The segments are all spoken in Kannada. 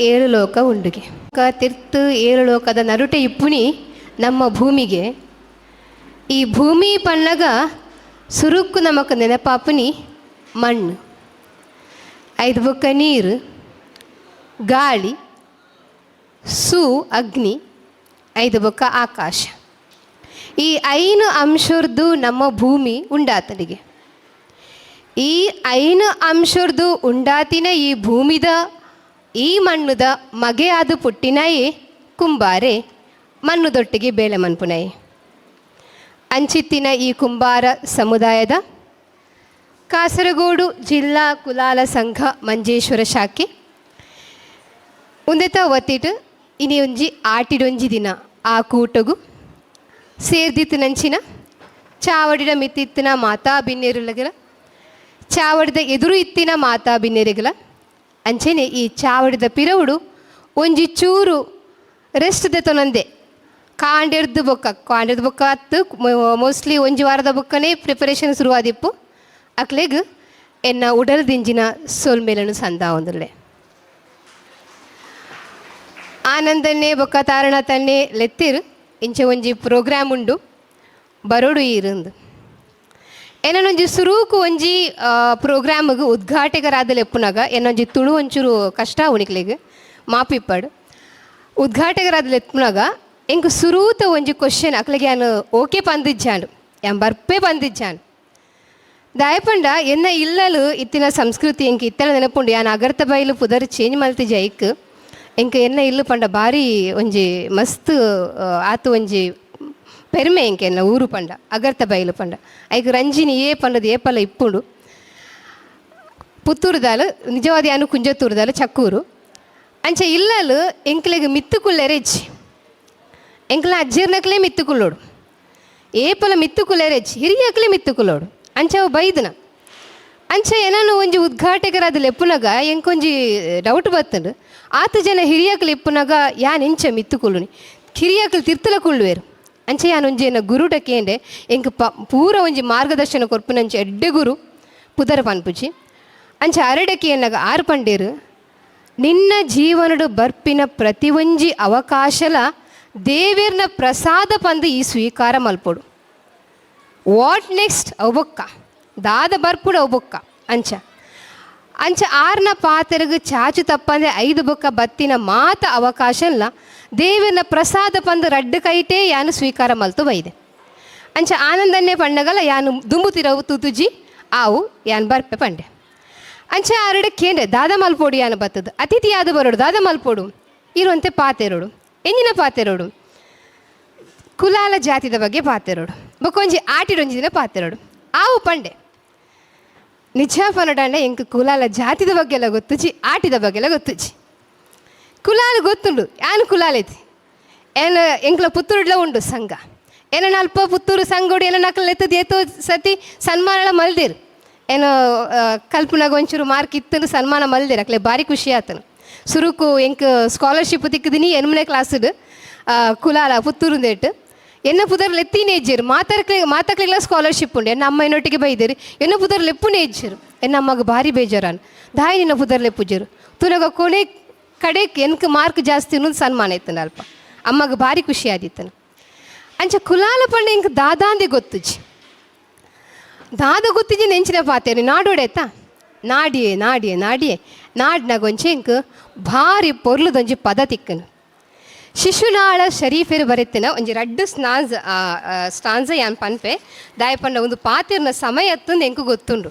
ಏಳು ಲೋಕ ಉಂಡುಗೆ ತಿರ್ತು ಏಳು ಲೋಕದ ನರುಟೆ ಇಪ್ಪುನಿ ನಮ್ಮ ಭೂಮಿಗೆ. ಈ ಭೂಮಿ ಪಣ್ಣಗ ಸುರುಕ್ಕು ನಮಕ್ ನೆನಪಾಪುನಿ ಮಣ್ಣು, ಐದು ಬೊಕ್ಕ ನೀರು, ಗಾಳಿ, ಸೂ ಅಗ್ನಿ, ಐದು ಬೊಕ್ಕ ಆಕಾಶ. ಈ ಐನು ಅಂಶರ್ದು ನಮ್ಮ ಭೂಮಿ ಉಂಡಾತನಿಗೆ. ಈ ಐನು ಅಂಶರ್ದು ಉಂಡಾತಿನ ಈ ಭೂಮಿದ ಈ ಮಣ್ಣುದ ಮಗೆ ಆದು ಪುಟ್ಟಿನಾಯಿ ಕುಂಬಾರೆ ಮಣ್ಣುದೊಟ್ಟಿಗೆ ಬೇಳೆ ಮನ್ಪುನಾಯಿ. ಅಂಚಿತ್ತಿನ ಈ ಕುಂಬಾರ ಸಮುದಾಯದ ಕಾಸರಗೋಡು ಜಿಲ್ಲಾ ಕುಲಾಲ ಸಂಘ ಮಂಜೇಶ್ವರ ಶಾಖೆ ಉಂದೆತ ಒತ್ತಿಟ್ಟು ಇನಿ ಒಂಜಿ ಆಟಿಡೊಂಜಿ ದಿನ ಆ ಕೂಟಗು ಸೇರ್ದಿತ್ತು ನಂಚಿನ ಚಾವಡಿದ ಮಿತ್ತಿತ್ತಿನ ಮಾತಾ ಬಿನ್ನೇರುಲಗಲ ಚಾವಡಿದ ಎದುರು ಇತ್ತಿನ ಮಾತಾ ಬಿನ್ನೇರಿಗಲ ಅಂಚೆನೆ ಈ ಚಾವಡಿದ ಪಿರವುಡು ಒಂಜಿ ಚೂರು ರೆಸ್ಟ್ ದೆತೊನಂದೆ ಕಾಂಡೆರ್ದು ಬೊಕ್ಕ ಹತ್ತು ಮೋಸ್ಟ್ಲಿ ಒಂಜಿ ವಾರದ ಬೊಕ್ಕನೇ ಪ್ರಿಪರೇಷನ್ ಶುರುವಾದಿಪ್ಪು. ಅಕ್ಲೆಗ್ ಎನ್ನ ಉಡಲ್ ದಿಂಜಿನ ಸೋಲ್ಮೇಲನು ಸಂದ ಒಂದುಲ್ಲೆ ಆನಂದನ್ನೇ ಬೊಕ್ಕ ತಾರಣ ತನ್ನೇ ಲೆತ್ತಿರು ಇಂಚೆ ಒಂಜಿ ಪ್ರೋಗ್ರಾಮ್ ಉಂಡು ಬರೋಡು ಇರಂದು ಏನೊಂಜಿ ಸುರೂಕು ಒಂಜಿ ಪ್ರೋಗ್ರಾಮ್ಗೆ ಉದ್ಘಾಟಕರಾದ ಎಪ್ಪುನಾಗ ಏನೊಂಜಿ ತುಳು ಒಂಚೂರು ಕಷ್ಟ ಉಣಿಕ್ಲೆಗ್ ಮಾಪಿಪ್ಪಡು ಉದ್ಘಾಟಕರಾದ ಎಪ್ಪುನಾಗ ಎಂಕ್ ಸುರೂತ ಒಂಜಿ ಕ್ವಶನ್ ಅಕ್ಲೆಗೆ ನಾನು ಓಕೆ ಪಂದಿಜ್ಜಾಂಡು ಯಾನ್ ಬರ್ಪೆ ಪಂದಿಜ್ಜಾಂಡು ದಾಯಪಂಡ ಎನ್ನ ಇಲ್ಲಲು ಇತ್ತಿನ ಸಂಸ್ಕೃತಿ ಎಂಕ್ ಇತ್ತೆಲ ನೆನಪುಂಡು ಯಾನ್ ಅಗರ್ತ ಬೈಲು ಪುದರ್ ಚೇಂಜ್ ಮಲ್ತಿಜ್ಜ ಐಕ್ ಎಂಕ್ ಎನ್ನ ಇಲ್ಲು ಪಂಡ ಬಾರಿ ಒಂಜಿ ಮಸ್ತ್ ಆತು ಒಂಜಿ ಪೆರ್ಮೆ ಎಂಕ್ ಎನ್ನ ಊರು ಪಂಡ ಅಗರ್ತ ಬೈಲು ಪಂಡ ಐಕ್ ರಂಜಿನಿ ಏ ಪಂಡದು ಏಪಲ ಇಪ್ಪುಂಡು. ಪುತ್ತೂರುದಾಲು ನಿಜವಾದ ಯಾನು ಕುಂಜತ್ತೂರುದಾಲು ಚಕ್ಕೂರು ಅಂಚೆ ಇಲ್ಲಲು ಎಂಕ್ಲೆಗ್ ಮಿತ್ತುಕುಲ್ಲೆರೆಜ್ಜಿ ಎಂಕ್ಲ ಅಜ್ಜಿರ್ನಕ್ಲೇ ಮಿತ್ತುಕುಲ್ಲೋಡು ಏಪಲ ಮಿತ್ತುಕುಲ್ಲೆರೆಜ್ಜಿ ಹಿರಿಯಕ್ಲೇ ಮಿತ್ತುಕುಲ್ಲೋಡು ಅಂಚೆ ಅವು ಬೈದನ ಅಂಚೆ ಏನಾನು ಒಂಜಿ ಉದ್ಘಾಟಕರಾದ ಲೆಪ್ಪುನಾಗ ಎಂಕೊಂಜಿ ಡೌಟ್ ಬತ್ತಂಡು ಆತ ಜನ ಹಿರಿಯಕ್ಲು ಇಪ್ಪುನಾಗ ಯಾನ್ ಎಂಚ ಮಿತ್ತುಕುಲ್ಲುನಿ ಹಿರಿಯಕ್ಲು ತಿರ್ತಲ ಕುಳ್ಳುವೆರು ಅಂಚೆ ಯಾನ್ ಒಂಜಿ ಏನ ಗುರುಡ ಕೇಂಡೆ ಎಂಕ್ ಪೂರ ಒಂಜಿ ಮಾರ್ಗದರ್ಶನ ಕೊರ್ಪುನಂಚೆ ಎಡ್ಡೆ ಗುರು ಪುದರ ಪನ್ಪುಜಿ ಅಂಚೆ ಅರಡಕ್ಕೆ ಏನಾಗ ಆರು ಪಂಡೇರು ನಿನ್ನ ಜೀವನಡು ಬರ್ಪಿನ ಪ್ರತಿ ಒಂಜಿ ಅವಕಾಶಲ ದೇವೇರ್ನ ಪ್ರಸಾದ ಪಂದು ಈ ಸ್ವೀಕಾರ ಮಲ್ಪೊಡು. ವಾಟ್ ನೆಕ್ಸ್ಟ್ ಅವು ಬೊಕ್ಕ ದಾದ ಬರ್ಪುಡು ಅವು ಬೊಕ್ಕ ಅಂಚ ಅಂಚ ಆರ್ನ ಪಾತೆರಗು ಚಾಚು ತಪ್ಪಂದೆ ಐದು ಬೊಕ್ಕ ಬತ್ತಿನ ಮಾತ ಅವಕಾಶಲ್ಲ ದೇವೇರ್ನ ಪ್ರಸಾದ ಪಂದು ರಡ್ಡು ಕೈಟೇ ಯಾನು ಸ್ವೀಕಾರ ಮಲ್ತು ಬೈದೆ ಅಂಚ ಆನಂದನ್ನೇ ಪಂಡಗಲ ಯಾನು ದುಂಬು ತಿರವು ತುತುಜಿ ಆವು ಯಾನ್ ಬರ್ಪೆ ಪಂಡೆ ಅಂಚ ಆರಡೆ ಕೇಂದ್ರೆ ದಾದ ಮಲ್ಪೋಡು ಯಾನು ಬತ್ತದು ಅತಿಥಿ ಯಾದು ಬರೋಡು ದಾದ ಮಲ್ಪೋಡು ಇರುವಂತೆ ಪಾತೆರೋಡು ಎಂಜಿನ ಪಾತೆರೋಡು ಕುಲಾಲ ಜಾತಿದ ಬಗ್ಗೆ ಪಾತೆರೋಡು ಬೊಕೊಂಜಿ ಆಟಿಡೊಂಜಿ ದಿನ ಪಾತೆರೋಡು ಆವು ಪಂಡೆ ನಿಜ ಪನಡಂಡೆ ಎಂಕ್ ಕುಲಾಲ ಜಾತಿದ ಬಗ್ಗೆ ಎಲ್ಲ ಗೊತ್ತುಜಿ ಆಟಿದ ಬಗ್ಗೆ ಎಲ್ಲ ಗೊತ್ತುಜಿ. ಕುಲಾಲ ಗೊತ್ತುಂಡು ಯಾನು ಕುಲಾಲೈತಿ ಏನು ಎಂಕ್ಲ ಪುತ್ತೂರುಡ್ಲ ಉಂಡು ಸಂಘ ಏನೋ ಅಲ್ಪ ಪುತ್ತೂರು ಸಂಘೋಡು ಏನೋ ನಕಲ್ ಎತ್ತದು ಏತೋ ಸತಿ ಸನ್ಮಾನ ಮಲ್ದೇರು ಏನೋ ಕಲ್ಪನಾಗ ಒಂಚೂರು ಮಾರ್ಕ್ ಇತ್ತಂದು ಸನ್ಮಾನ ಮಲ್ದೇರು ಅಕ್ಲೆ ಭಾರಿ ಖುಷಿ ಆತನು. ಸುರುಕು ಎಂಕ್ ಸ್ಕಾಲರ್ಶಿಪ್ ತಿಕ್ಕದಿನಿ 8ನೇ ಕ್ಲಾಸ್ದು ಕುಲಾಲ ಪುತ್ತೂರುಂದೇಟು ಎನ್ನ ಪುದರ್ಲು ಎತ್ತಿನೇ ಇಜ್ಜರು ಮಾತಾಕ್ಲಿಲ್ಲ ಸ್ಕಾಲರ್ಶಿಪ್ ಉಂಡು ಎನ್ನ ಅಮ್ಮ ಏನೊಟ್ಟಿಗೆ ಬೈದೇರು ಎನ್ನ ಪುದರ್ಲು ಎಪ್ಪುನೇ ಇಜ್ಜರು ಎನ್ನ ಅಮ್ಮಗೆ ಭಾರಿ ಬೇಜಾರಾನು ದಾಯಿ ನಿನ್ನ ಪುದರ್ಲು ಎಪ್ಪುಜ್ಜರು ತುನಗ ಕೊನೆ ಕಡೆಗೆ ಎನ್ಕ್ ಮಾರ್ಕ್ ಜಾಸ್ತಿ ಅನ್ನೋದು ಸನ್ಮಾನ ಇತ್ತನ ಅಲ್ಪ ಅಮ್ಮಗೆ ಭಾರಿ ಖುಷಿ ಆದಿತ್ತನು. ಅಂಚ ಕುಲಾಲ ಪಂಡ ಎಂಕ್ ದಾದಾಂದೆ ಗೊತ್ತುಜಿ ದಾದ ಗೊತ್ತಿಜಿ ನೆಂಚಿನ ಪಾತೇನು ನಾಡೋಡೆತ್ತ ನಾಡಿಯೇ ನಾಡಿಯೇ ನಾಡಿಯೇ ನಾಡ್ನಾಗ ಒಂಚೆ ಎಂಕ್ ಭಾರಿ ಪೊರ್ಲುದೊಂಜಿ ಪದ ತಿಕ್ಕನು ಶಿಶುನಾಳ ಶರೀಫೆರು ಬರೆತ್ತಿನ ಒಂಜಿ ರಡ್ಡು ಸ್ಟಾನ್ಸ ಯಾನ್ ಪನ್ಪೆ ದಾಯಪಂಡ ಒಂದು ಪಾತೆರ್ನ ಸಮಯ ಅತ್ತಂದು ಎಂಕು ಗೊತ್ತುಂಡು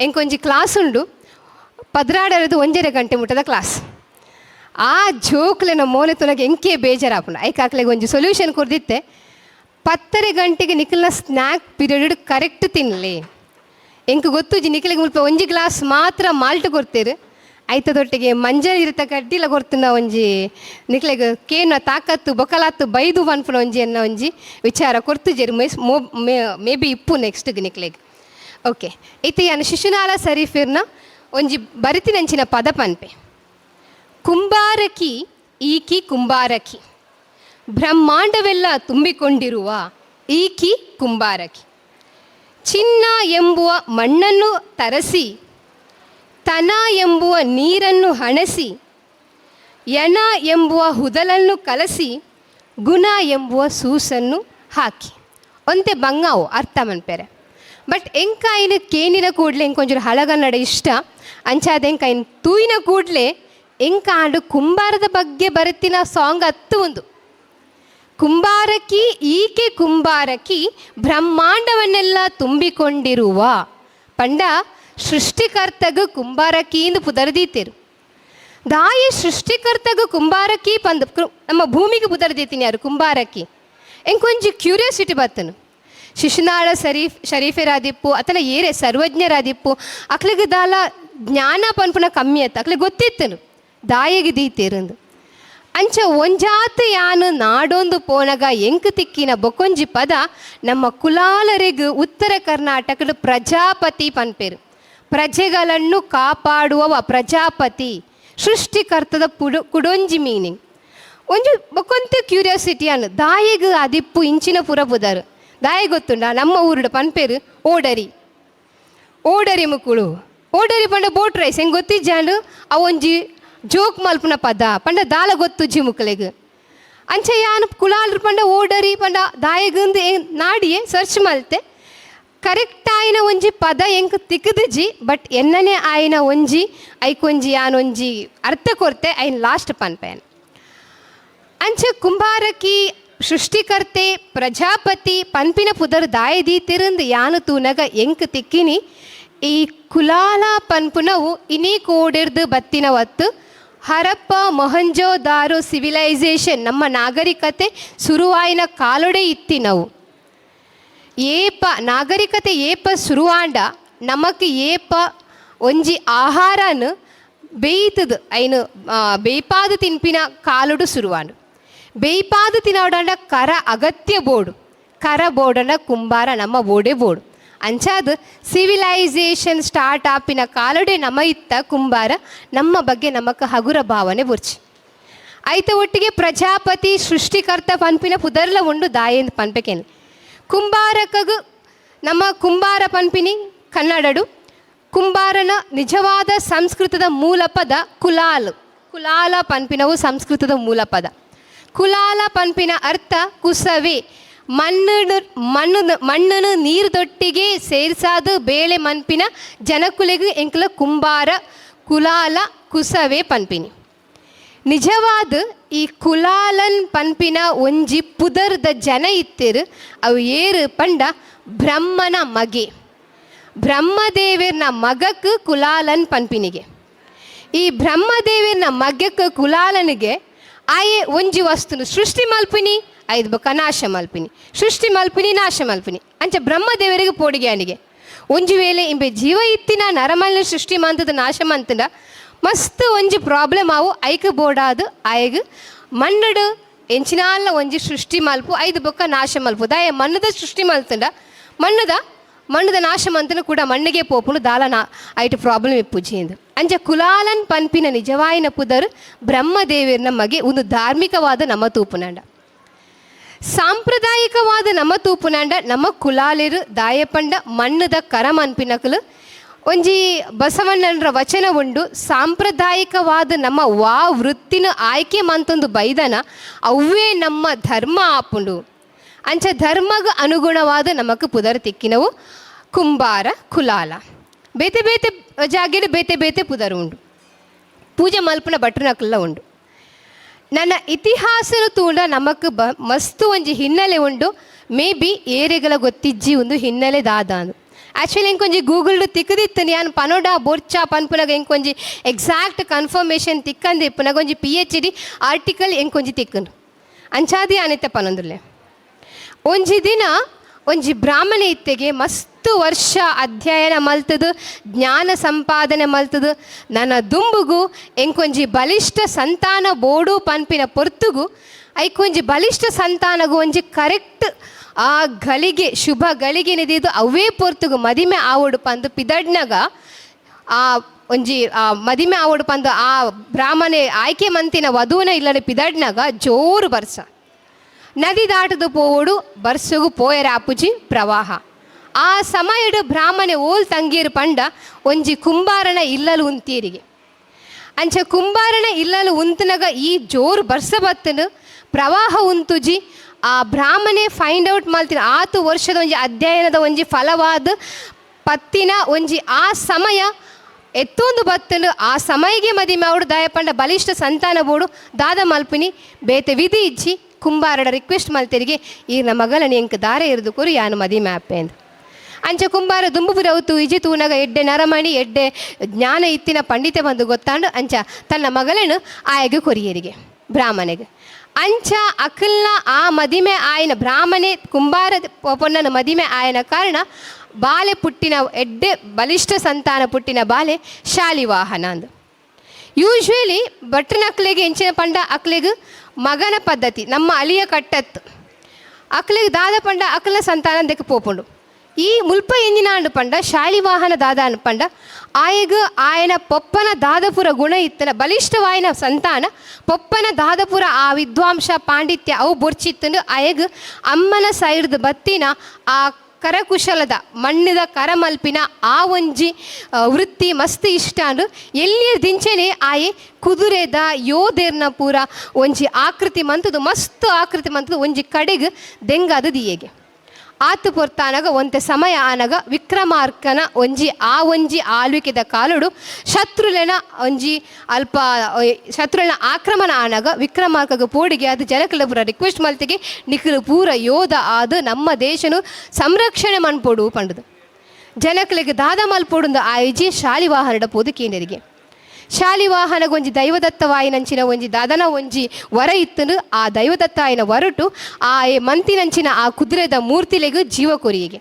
ಎಂಕೊಂಜಿ ಕ್ಲಾಸ್ ಉಂಡು ಪದ್ರಾಡರದು 1:30 ಗಂಟೆ ಮುಟ್ಟದ ಕ್ಲಾಸ್ ಆ ಜೋಕ್ಲೆನ ಮೋನೆ ತುನಗೆ ಎಂಕೆ ಬೇಜಾರಾಪುಂಡು ಐಕಾಕ್ಲೆಗೆ ಒಂಜಿ ಸೊಲ್ಯೂಷನ್ ಕೊಡ್ದಿತ್ತೆ 10 ಗಂಟೆಗೆ ನಿಖಲ್ನ ಸ್ನ್ಯಾಕ್ ಪೀರಿಯಡ್ ಕರೆಕ್ಟ್ ತಿನ್ನಲಿ ಎಂಕ್ ಗೊತ್ತುಜಿ ನಿಖಲಿಗೆ ಮುಲ್ಪ ಒಂಜಿ ಗ್ಲಾಸ್ ಮಾತ್ರ ಮಾಲ್ಟ್ ಕೊಡ್ತೇರು ಐತದೊಟ್ಟಿಗೆ ಮಂಜಲ್ ಇರುತ್ತ ಕಡ್ಡಿಲ ಕೊಡ್ತುನ ಒಂಜಿ ನಿಕ್ಲೆಗ್ ಕೇನ ತಾಕತ್ತು ಬೊಕಲಾತ್ತು ಬೈದು ಪನ್ಪುನ ಒಂಜಿ ಎನ್ನ ಒಂಜಿ ವಿಚಾರ ಕೊರ್ತುಜೆರು ಮೇ ಬಿ ಇಪ್ಪು ನೆಕ್ಸ್ಟ್ಗೆ ನಿಕ್ಲೆಗ್ ಓಕೆ ಐತೆ ಯಾನು ಶಿಶುನಾಳ ಶರೀಫಿರ್ನ ಒಂಜಿ ಬರಿತಿನಂಚಿನ ಪದ ಪನ್ಪೆ ಕುಂಬಾರಕಿ ಈಕಿ ಕುಂಬಾರಕಿ ಬ್ರಹ್ಮಾಂಡವೆಲ್ಲ ತುಂಬಿಕೊಂಡಿರುವ ಈಕಿ ಕುಂಬಾರಕಿ ಚಿನ್ನ ಎಂಬುವ ಮಣ್ಣನ್ನು ತರಸಿ ತನ ಎಂಬುವ ನೀರನ್ನು ಹಣಸಿ ಯಣ ಎಂಬುವ ಹುದಲನ್ನು ಕಲಸಿ ಗುಣ ಎಂಬುವ ಸೂಸನ್ನು ಹಾಕಿ ಒಂತೆ ಬಂಗಾವು ಅರ್ಥ ಮನ್ಪೇರೆ. ಬಟ್ ಎಂಕಾಯಿನ ಕೇನಿನ ಕೂಡಲೇ ಎಂಕೊಂಚೂರು ಹಳಗನ್ನಡ ಇಷ್ಟ ಅಂಚಾದ ಎಂಕಾಯಿನ ತೂಯಿನ ಕೂಡಲೇ ಎಂಕಾಂಡು ಕುಂಬಾರದ ಬಗ್ಗೆ ಬರುತ್ತಿನ ಸಾಂಗ್ ಹತ್ತು ಒಂದು ಕುಂಬಾರಕಿ ಈಕೆ ಕುಂಬಾರಕಿ ಬ್ರಹ್ಮಾಂಡವನ್ನೆಲ್ಲ ತುಂಬಿಕೊಂಡಿರುವ ಪಂಡ ಸೃಷ್ಟಿಕರ್ತಗ ಕುಂಬಾರಕಿಯಿಂದ ಪುದರ್ದೀತೇರು ದಾಯಿ ಸೃಷ್ಟಿಕರ್ತಗ ಕುಂಬಾರಕಿ ಪಂದ್ ನಮ್ಮ ಭೂಮಿಗೆ ಪುದರ್ದೀತೀನಿ ಯಾರು ಕುಂಬಾರಕಿ ಎಂಕೊಂಚು ಕ್ಯೂರಿಯಾಸಿಟಿ ಬರ್ತನು ಶಿಶುನಾಳ ಶರೀಫೆರಾದಿಪ್ಪು ಅತನ ಏರೆ ಸರ್ವಜ್ಞರಾದಿಪ್ಪು ಅಕ್ಲಿಗೆ ದಾಲ ಜ್ಞಾನ ಪನ್ಪುನ ಕಮ್ಮಿ ಅತ್ತ ಅಕ್ಲಿಗೆ ಗೊತ್ತಿತ್ತನು ದಾಯಿಗೆ ದೀತೇರಂದು ಅಂಚ ಒಂಜಾತು ಯಾನು ನಾಡೊಂದು ಪೋನಗ ಎಂಕ್ ತಿಕ್ಕಿನ ಬೊಕೊಂಜಿ ಪದ ನಮ್ಮ ಕುಲಾಲರಿಗೂ ಉತ್ತರ ಕರ್ನಾಟಕದ ಪ್ರಜಾಪತಿ ಪನ್ಪೇರು ಪ್ರಜೆಗಳನ್ನು ಕಾಪಾಡುವವ ಪ್ರಜಾಪತಿ ಸೃಷ್ಟಿಕರ್ತದ ಕುಡೊಂಜಿ ಮೀನಿಂಗ್ ಒಂಜು ಬೊಕೊಂತ ಕ್ಯೂರಿಯಾಸಿಟಿ ಅನ್ನು ದಾಯಿಗೆ ಅದಿಪ್ಪು ಇಂಚಿನ ಪುರ ಪುದರು ದಾಯಿ ಗೊತ್ತುಂಡ ನಮ್ಮ ಊರುಡು ಪನ್ಪೇರು ಓಡರಿ ಮುಕ್ಕುಳು ಓಡರಿ ಪಂಡ ಬೋಟ್ ರೈಸ್ ಹೆಂಗೆ ಗೊತ್ತಿಜ್ಜಾಂಡು ಅವೊಂಜಿ ಜೋಕ್ ಮಲ್ಪುನ ಪದ ಪಂಡ ದಾಲ ಗೊತ್ತುಜ್ಜಿ ಮುಕ್ಕಳಿಗೆ ಅಂಚ ಯಾನು ಕುಲಾಲ್ರು ಪಂಡ ಓಡರಿ ಪಂಡ ದಾಯಿಗಂದು ನಾಡಿಯೇ ಸರ್ಚ್ ಮಲ್ತೆ ಕರೆಕ್ಟ್ ಆಯ್ನ ಒಂಜಿ ಪದ ಎಂಕ್ ತಿಕ್ಕದಿಜ್ಜಿ ಬಟ್ ಎನ್ನನೇ ಆಯ್ನ ಒಂಜಿ ಐಕೊಂಜಿ ಯಾನೊಂಜಿ ಅರ್ಥ ಕೊರ್ತೆ ಐನ್ ಲಾಸ್ಟ್ ಪನ್ಪೇನ್ ಅಂಚ ಕುಂಬಾರಕಿ ಸೃಷ್ಟಿಕರ್ತೆ ಪ್ರಜಾಪತಿ ಪನ್ಪಿನ ಪುದರ್ ದಾಯದೀತಿರಂದು ಯಾನು ತೂನಗ ಎಂಕ್ ತಿಕ್ಕಿನಿ ಈ ಕುಲಾಲ ಪನ್ಪುನವು ಇನಿ ಕೋಡಿರ್ದು ಬತ್ತಿನ ಹೊತ್ತು ಹರಪ್ಪ ಮೊಹಂಜೋದಾರೋ ಸಿವಿಲೈಸೇಷನ್ ನಮ್ಮ ನಾಗರಿಕತೆ ಶುರುವಾಯಿನ ಕಾಲೊಡೆ ಇತ್ತಿನವು ಏಪ ನಾಗರಿಕತೆ ಏಪ ಶುರುವಾಂಡ ನಮಕ್ ಏಪ ಒಂಜಿ ಆಹಾರನು ಬೇಯ್ತದು ಐನು ಬೇಯ್ಪಾದು ತಿನ್ಪಿನ ಕಾಲುಡು ಶುರುವಾಂಡು ಬೇಯ್ಪಾದು ತಿನ್ನೋಡಂಡ ಕರ ಅಗತ್ಯ ಬೋಡು ಕರ ಬೋಡಂಡ ಕುಂಬಾರ ನಮ್ಮ ಬೋಡೆ ಬೋಡು ಅಂಚಾದ ಸಿವಿಲೈಸೇಷನ್ ಸ್ಟಾರ್ಟ್ ಆಪಿನ ಕಾಲೊಡೆ ನಮ್ಮ ಇತ್ತ ಕುಂಬಾರ ನಮ್ಮ ಬಗ್ಗೆ ನಮಕ್ ಹಗುರ ಭಾವನೆ ಬುರ್ಚಿ ಐತ ಒಟ್ಟಿಗೆ ಪ್ರಜಾಪತಿ ಸೃಷ್ಟಿಕರ್ತ ಪನ್ಪಿನ ಪುದರ್ಲ ಉಂಡು ದಾಯೆಂದು ಪನ್ಪೆಕೇನು ಕುಂಬಾರಕಗು ನಮ್ಮ ಕುಂಬಾರ ಪನ್ಪಿನಿ ಕನ್ನಡಡು ಕುಂಬಾರನ ನಿಜವಾದ ಸಂಸ್ಕೃತದ ಮೂಲ ಪದ ಕುಲಾಲ ಪನ್ಪಿನವು ಸಂಸ್ಕೃತದ ಮೂಲ ಪದ ಕುಲಾಲ ಪನ್ಪಿನ ಅರ್ಥ ಕುಸವೆ ಮಣ್ಣನ್ನು ನೀರ್ದೊಟ್ಟಿಗೆ ಸೇರಿಸಾದು ಬೇಳೆ ಮನ್ಪಿನ ಜನಕುಲೆಗೂ ಎಂಕಲ ಕುಂಬಾರ ಕುಲಾಲ ಕುಸವೆ ಪನ್ಪಿನಿ ನಿಜವಾದ ಈ ಕುಲಾಲನ್ ಪನ್ಪಿನ ಒಂಜಿ ಪುದರ್ದ ಜನ ಇತ್ತೇರು ಅವು ಏರು ಪಂಡ ಬ್ರಹ್ಮನ ಮಗೆ ಬ್ರಹ್ಮದೇವಿರ್ನ ಮಗಕ್ಕೆ ಕುಲಾಲನ್ ಪನ್ಪಿನಿಗೆ ಈ ಬ್ರಹ್ಮದೇವಿರ್ನ ಮಗಕ್ಕೆ ಕುಲಾಲನಿಗೆ ಆಯೆ ಒಂಜಿ ವಸ್ತುನು ಸೃಷ್ಟಿ ಮಲ್ಪಿನಿ ಐದು ಬೊಕ್ಕ ನಾಶ ಮಲ್ಪಿನಿ ಸೃಷ್ಟಿ ಮಲ್ಪಿನಿ ನಾಶ ಮಲ್ಪಿನಿ ಅಂಚ ಬ್ರಹ್ಮದೇವರಿಗೆ ಪೋಡಿಗೆ ಒಂಜಿ ವೇಳೆ ಇಂಬೆ ಜೀವ ಇತ್ತಿನ ನರಮಲ್ನ ಸೃಷ್ಟಿ ಮಂತದ ನಾಶ ಮಂತದ ಮಸ್ತ್ ಒಂಜಿ ಪ್ರಾಬ್ಲಮ್ ಆವು ಐಕ ಬೋಡಾದು ಆಯ್ಗ ಮಣ್ಣಡು ಎಂಚಿನಾಲ ಒಂಜಿ ಸೃಷ್ಟಿ ಮಲ್ಪು ಐದು ಬೊಕ್ಕ ನಾಶ ಮಲ್ಪು ದಾಯ ಮಣ್ಣದ ಸೃಷ್ಟಿ ಮಲ್ತಂಡ ಮಣ್ಣದ ನಾಶ ಮಂತನ ಕೂಡ ಮಣ್ಣಿಗೆ ಪೋಪುನು ದಾಲ ಐಟು ಪ್ರಾಬ್ಲಮ್ ಇಪ್ಪುಜಿಂದು ಅಂಚ ಕುಲಾಲನ್ ಪನ್ಪಿನ ನಿಜವಾಯಿನ ಪುದರು ಬ್ರಹ್ಮದೇವಿರ್ನ ಮಗೆ ಒಂದು ಧಾರ್ಮಿಕವಾದ ನಮ್ಮ ತೂಪುನಂಡ ಸಾಂಪ್ರದಾಯಿಕವಾದ ನಮ್ಮ ತೂಪುನಂಡ ನಮ್ಮ ಕುಲಾಲಿರು ದಾಯಪಂಡ ಮಣ್ಣದ ಕರ ಮನ್ಪಿನಕಲು ಒಂಜಿ ಬಸವಣ್ಣನರ ವಚನ ಉಂಡು ಸಾಂಪ್ರದಾಯಿಕವಾದ ನಮ್ಮ ವೃತ್ತಿನ ಆಯ್ಕೆ ಮಂತೊಂದು ಬೈದನ ಅವೇ ನಮ್ಮ ಧರ್ಮ ಆಪುಂಡು ಅಂಚ ಧರ್ಮಗ ಅನುಗುಣವಾದ ನಮಕ್ ಪುದರ್ ತಿಕ್ಕಿನವು ಕುಂಬಾರ ಕುಲಾಲ ಬೇತೆ ಬೇತೆ ಜಾಗೆಡು ಬೇತೆ ಬೇತೆ ಪುದರು ಉಂಡು ಪೂಜೆ ಮಲ್ಪನ ಭಟ್ರನಕಲ್ಲ ಉಂಡು ನನ್ನ ಇತಿಹಾಸನು ತೂಂಡ ನಮಕ್ ಮಸ್ತು ಒಂಜಿ ಹಿನ್ನೆಲೆ ಉಂಡು ಮೇ ಬಿ ಏರೆಗಳ ಗೊತ್ತಿಜ್ಜಿ ಒಂದು ಹಿನ್ನೆಲೆ ದಾದಾನು ಆ್ಯಕ್ಚುಲಿ ಎಂಕೊಂಜಿ ಗೂಗಲ್ಡು ತಿಕ್ಕದಿತ್ತು ಯಾನು ಪನೋಡ ಬೊರ್ಚ ಪನ್ಪುನಾಗ ಎಂಕೊಂಜಿ ಎಕ್ಸಾಕ್ಟ್ ಕನ್ಫರ್ಮೇಷನ್ ತಿಕ್ಕಂದಿಪ್ಪು ನಾಗೊಂಜಿ PhD ಆರ್ಟಿಕಲ್ ಎಂಕೊಂಜಿ ತಿಕ್ಕನು ಅಂಚಾದಿ ಅನಿತ ಪನೊಂದುಲ್ಲೆ ಒಂಜಿ ದಿನ ಒಂಜಿ ಬ್ರಾಹ್ಮಣ ಇತ್ತೆಗೆ ಮಸ್ತು ವರ್ಷ ಅಧ್ಯಯನ ಮಲ್ತದು ಜ್ಞಾನ ಸಂಪಾದನೆ ಮಲ್ತದು ನನ್ನ ದುಂಬುಗು ಎಂಕೊಂಜಿ ಬಲಿಷ್ಠ ಸಂತಾನ ಬೋಡು ಪನ್ಪಿನ ಪೊರ್ತುಗು ಐಕೊಂಜಿ ಬಲಿಷ್ಠ ಸಂತಾನಗು ಒಂಜಿ ಕರೆಕ್ಟ್ ಆ ಗಳಿಗೆ ಶುಭ ಗಳಿಗೆ ನಿದಿದು ಅವೇ ಪೊರ್ತುಗು ಮದಿಮೆ ಆವಡು ಪಂದು ಪಿದಡ್ನಾಗ ಆ ಒಂಜಿ ಮದಿಮೆ ಆವಡು ಪಂದು ಆ ಬ್ರಾಹ್ಮಣೆ ಆಯ್ಕೆ ಮಂತಿನ ವಧುವನ ಇಲ್ಲದ ಪಿದಡ್ನಾಗ ಜೋರು ಬರ್ಸ ನದಿ ದಾಟದು ಪೋವಡು ಬರ್ಸಗು ಪೋಯರ ಆಪುಜಿ ಪ್ರವಾಹ ಆ ಸಮಯಡು ಬ್ರಾಹ್ಮಣೆ ಓಲ್ ತಂಗೀರು ಪಂಡ ಒಂಜಿ ಕುಂಬಾರನ ಇಲ್ಲಲು ಉಂತೀರಿಗೆ ಅಂಚ ಕುಂಬಾರನ ಇಲ್ಲಲು ಉಂತನಗ ಈ ಜೋರು ಬರ್ಸ ಬತ್ತನು ಪ್ರವಾಹ ಉಂತುಜಿ ಆ ಬ್ರಾಹ್ಮಣೆ ಫೈಂಡ್ ಔಟ್ ಮಾಡ್ತೀನಿ ಆತು ವರ್ಷದ ಒಂಜಿ ಅಧ್ಯಯನದ ಒಂಜಿ ಫಲವಾದ ಪತ್ತಿನ ಒಂಜಿ ಆ ಸಮಯ ಎತ್ತೊಂದು ಬತ್ತನು ಆ ಸಮಯಗೆ ಮದಿಮೆ ಅವಡು ದಯಪಂಡ ಬಲಿಷ್ಠ ಸಂತಾನ ಬೋಡು ದಾದ ಮಲ್ಪಿನಿ ಬೇತೆ ವಿಧಿ ಇಜ್ಜಿ ಕುಂಬಾರಡ ರಿಕ್ವೆಸ್ಟ್ ಮಲ್ತೆರಿಗೆ ಈ ನಮ್ಮ ಮಗಳನ ಎಂಕ್ ದಾರೆ ಇರಿದು ಕೊರು ಯಾನು ಮದಿಮೆ ಆಪೆ ಅಂತ ಅಂಚ ಕುಂಬಾರ ದುಂಬುಪುರ ಅವತ್ತು ಇಜಿ ತೂನಗ ಎಡ್ಡೆ ನರಮಣಿ ಎಡ್ಡೆ ಜ್ಞಾನ ಇತ್ತಿನ ಪಂಡಿತೆ ಬಂದು ಗೊತ್ತಾಂಡು ಅಂಚ ತನ್ನ ಮಗಳನು ಆಯಗೆ ಕೊರಿಯರಿಗೆ ಬ್ರಾಹ್ಮಣೆಗೆ ಅಂಚ ಅಕಲ್ನ ಆ ಮದಿಮೆ ಆಯನ ಬ್ರಾಹ್ಮಣೆ ಕುಂಬಾರ ಪೊನ್ನನ ಮದಿಮೆ ಆಯನ ಕಾರಣ ಬಾಲೆ ಪುಟ್ಟಿನ ಎಡ್ಡೆ ಬಲಿಷ್ಠ ಸಂತಾನ ಪುಟ್ಟಿನ ಬಾಲೆ ಶಾಲಿವಾಹನ ಅಂದು ಯೂಶ್ವಲಿ ಭಟ್ರನ ಅಕ್ಲೆಗೆ ಎಂಚಿನ ಪಂಡ ಅಕ್ಲೆಗೆ ಮಗನ ಪದ್ಧತಿ ನಮ್ಮ ಅಲಿಯ ಕಟ್ಟತ್ತು ಅಕ್ಲೆಗೆ ದಾದ ಪಂಡ ಅಕ್ಲ ಸಂತಾನ ದೆಕ್ಕೆ ಪೋಪುಂಡು ಈ ಮುಲ್ಪ ಎಂಜಿನಾಂಡು ಪಂಡ ಶಾಲಿವಾಹನ ದಾದ ಅನ್ಪಂಡ ಆಯಗ ಆಯನ ಪೊಪ್ಪನ ದಾದಪುರ ಗುಣ ಇತ್ತನ ಬಲಿಷ್ಠವಾಯನ ಸಂತಾನ ಪೊಪ್ಪನ ದಾದಪುರ ಆ ವಿದ್ವಾಂಸ ಪಾಂಡಿತ್ಯ ಅವು ಬೊರ್ಚಿತ್ತಂಡು ಆಯಗ ಅಮ್ಮನ ಸೈಡ್ದು ಬತ್ತಿನ ಆ ಕರಕುಶಲದ ಮಣ್ಣಿದ ಕರಮಲ್ಪಿನ ಆ ಒಂಜಿ ವೃತ್ತಿ ಮಸ್ತ್ ಇಷ್ಟ ಅಂಡು ಎಲ್ಲಿಯ ದಿಂಚನೆ ಆಯೆ ಕುದುರೆದ ಯೋಧೇರ್ನ ಪೂರ ಒಂಜಿ ಆಕೃತಿ ಮಂತದು ಮಸ್ತ್ ಆಕೃತಿ ಮಂತದು ಒಂಜಿ ಕಡೆಗೆ ದೆಂಗಾದ ದಿಯೆಗೆ ಆತು ಪೊರ್ತಾನಾಗ ಒಂತೆ ಸಮಯ ಆನಾಗ ವಿಕ್ರಮಾರ್ಕನ ಒಂಜಿ ಆಳ್ವಿಕೆದ ಕಾಲುಡು ಶತ್ರುಲೆನ ಒಂಜಿ ಅಲ್ಪ ಶತ್ರುಲನ ಆಕ್ರಮಣ ಆನಾಗ ವಿಕ್ರಮಾರ್ಕಗ ಪೋಡಿಗೆ ಅದು ಜನಕಲ ಪೂರ ರಿಕ್ವೆಸ್ಟ್ ಮಲ್ತಿಗೆ ನಿಖಲು ಪೂರ ಯೋಧ ಆದು ನಮ್ಮ ದೇಶನು ಸಂರಕ್ಷಣೆ ಮನ್ಪೋಡು ಪಂಡದು ಜನಕಲಿಗೆ ದಾದ ಮಲ್ಪೋಡು ಆ ಇಜಿ ಶಾಲಿವಾಹನಡ ಪೋದು ಕೇಂದ್ರಿಗೆ ಶಾಲಿವಾಹನಗ ಒಂಜಿ ದೈವದತ್ತವಾಯಿನಂಚಿನ ಒಂಜಿ ದಾದನ ಒಂಜಿ ವರ ಇತ್ತನು ಆ ದೈವದತ್ತ ಆಯ್ನ ಹೊರಟು ಆ ಮಂತಿನಂಚಿನ ಆ ಕುದುರೆದ ಮೂರ್ತಿಲೆಗೂ ಜೀವ ಕೊರಿಯಗೆ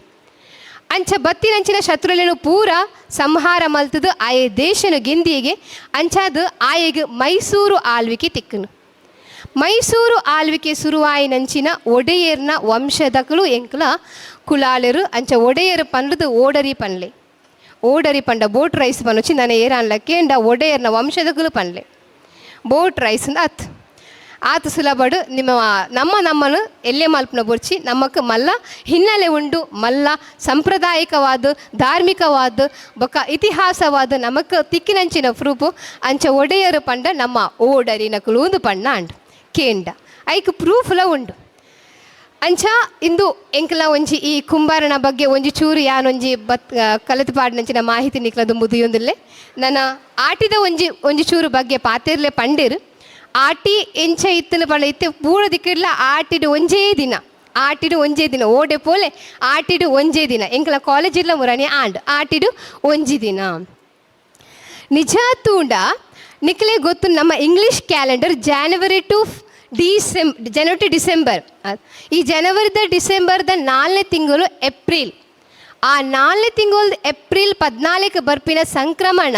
ಅಂಚ ಬತ್ತಿನಂಚಿನ ಶತ್ರುಲೇನು ಪೂರ ಸಂಹಾರ ಮಲ್ತದು ಆಯೆ ದೇಶನು ಗೆಂದಿಯಗೆ ಅಂಚಾದು ಆಯೆಗೆ ಮೈಸೂರು ಆಳ್ವಿಕೆ ತಿಕ್ಕನು ಮೈಸೂರು ಆಳ್ವಿಕೆ ಶುರುವಾಯಿನಂಚಿನ ಒಡೆಯರ್ನ ವಂಶದಕಲು ಎಂಕ್ಲ ಕುಲಾಲೆರು ಅಂಚ ಒಡೆಯರು ಪಂಡ್ದು ಓಡರಿ ಪನ್ಲೆ ಓಡರಿ ಪಂಡ ಬೋಟ್ ರೈಸ್ ಪನೊಚ್ಚಿ ನಾನು ಏರಾನ್ಲಕ್ಕೆ ಎಂಡ ಒಡೆಯರ್ನ ವಂಶದಗಳು ಪನ್ಲೆ ಬೋಟ್ ರೈಸ್ ಅತ್ ಆತ ಸುಲಭಡು ನಮ್ಮನ್ನು ಎಲ್ಲೆ ಮಲ್ಪನ ಬೊರ್ಚಿ ನಮಕ್ ಮಲ್ಲ ಹಿನ್ನೆಲೆ ಉಂಡು ಮಲ್ಲ ಸಾಂಪ್ರದಾಯಿಕವಾದ ಧಾರ್ಮಿಕವಾದ ಬೊಕ್ಕ ಇತಿಹಾಸವಾದ ನಮಕ್ ತಿಕ್ಕಿನಂಚಿನ ಪ್ರೂಫು ಅಂಚ ಒಡೆಯರು ಪಂಡ ನಮ್ಮ ಓಡರಿನ ಕುಳೂಂದು ಪಣ್ಣ ಅಂಡು ಕೇಂಡ ಐಕ್ ಪ್ರೂಫ್ಲ ಉಂಡು ಅಂಚ ಇಂದು ಎಂಕಲ ಒಂಜಿ ಈ ಕುಂಬಾರನ ಬಗ್ಗೆ ಒಂಜಿ ಚೂರು ಯಾನೊಂಜಿ ಕಲೆತು ಪಾಡಿನಂಚಿನ ಮಾಹಿತಿ ನಿಕ್ಲದು ಮುದಿಯೊಂದಿಲ್ಲೆ ನನ್ನ ಆಟಿದ ಒಂಜಿ ಚೂರು ಬಗ್ಗೆ ಪಾತೆರ್ಲೆ ಪಂಡೇರು ಆಟಿ ಎಂಚ ಇತ್ತನ ಪಂಡ ಇತ್ತೆ ಪೂರ ದಿಕ್ಕಿಡ್ಲ ಆಟಿಡು ಒಂಜೇ ದಿನ ಓಡೆ ಪೋಲೆ ಆಟಿಡು ಒಂಜೇ ದಿನ ಎಂಕಲ ಕಾಲೇಜಿಲ್ಲ ಮುರಾನಿ ಆಟಿಡು ಒಂಜಿ ದಿನ ನಿಜ ತೂಂಡ ನಿಕ್ಲೆ ಗೊತ್ತು ನಮ್ಮ English calendar January to December ಈ ಜನವರಿದ ಡಿಸೆಂಬರ್ದ 4ನೇ ತಿಂಗಳು ಏಪ್ರಿಲ್ ಆ 4ನೇ ತಿಂಗಳು ಏಪ್ರಿಲ್ 14 ಬರ್ಪಿನ ಸಂಕ್ರಮಣ